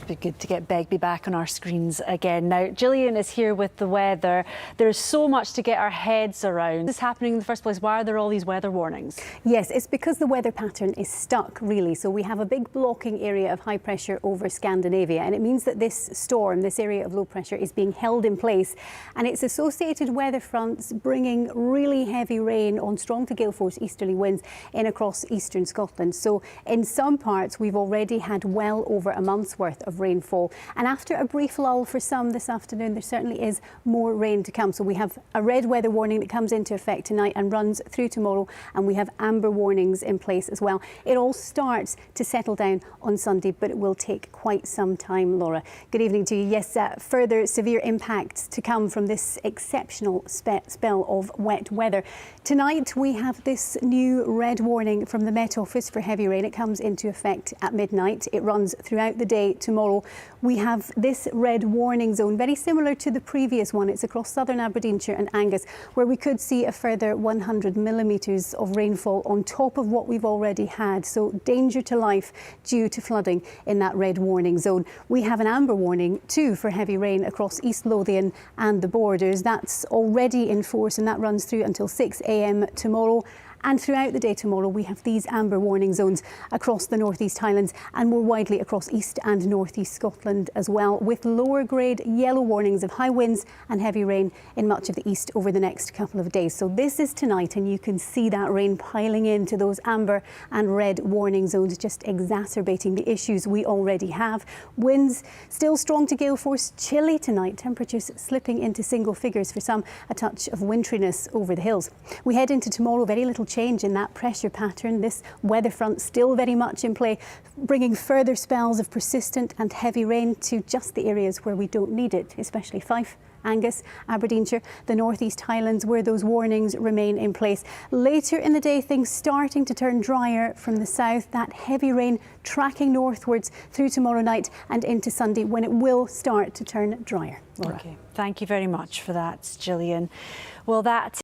Be good to get Begbie back on our screens again. Now, Gillian is here with the weather. There's so much to get our heads around. This is happening in the first place. Why are there all these weather warnings? Yes, it's because the weather pattern is stuck, really. So we have a big blocking area of high pressure over Scandinavia, and it means that this storm, this area of low pressure, is being held in place, and its associated weather fronts bringing really heavy rain on strong to gale force easterly winds in across eastern Scotland. So in some parts, we've already had well over a month's worth of rainfall, and after a brief lull for some this afternoon, there certainly is more rain to come. So we have a red weather warning that comes into effect tonight and runs through tomorrow, and we have amber warnings in place as well. It all starts to settle down on Sunday, but it will take quite some time. Laura, good evening to you. Yes, further severe impacts to come from this exceptional spell of wet weather. Tonight we have this new red warning from the Met Office for heavy rain. It comes into effect at midnight. It runs throughout the day tomorrow. We have this red warning zone, very similar to the previous one. It's across southern Aberdeenshire and Angus, where we could see a further 100 millimetres of rainfall on top of what we've already had. So danger to life due to flooding in that red warning zone. We have an amber warning too for heavy rain across East Lothian and the borders. That's already in force, and that runs through until 6 a.m. tomorrow. And throughout the day tomorrow, we have these amber warning zones across the North East Highlands and more widely across East and North East Scotland as well, with lower grade yellow warnings of high winds and heavy rain in much of the east over the next couple of days. So this is tonight, and you can see that rain piling into those amber and red warning zones, just exacerbating the issues we already have. Winds still strong to gale force, chilly tonight, temperatures slipping into single figures for some, a touch of winteriness over the hills. We head into tomorrow, very little change in that pressure pattern. This weather front still very much in play, bringing further spells of persistent and heavy rain to just the areas where we don't need it, especially Fife, Angus, Aberdeenshire, the North East Highlands, where those warnings remain in place. Later in the day, things starting to turn drier from the south, that heavy rain tracking northwards through tomorrow night and into Sunday, when it will start to turn drier. Laura. Okay. Thank you very much for that, Gillian. Well, that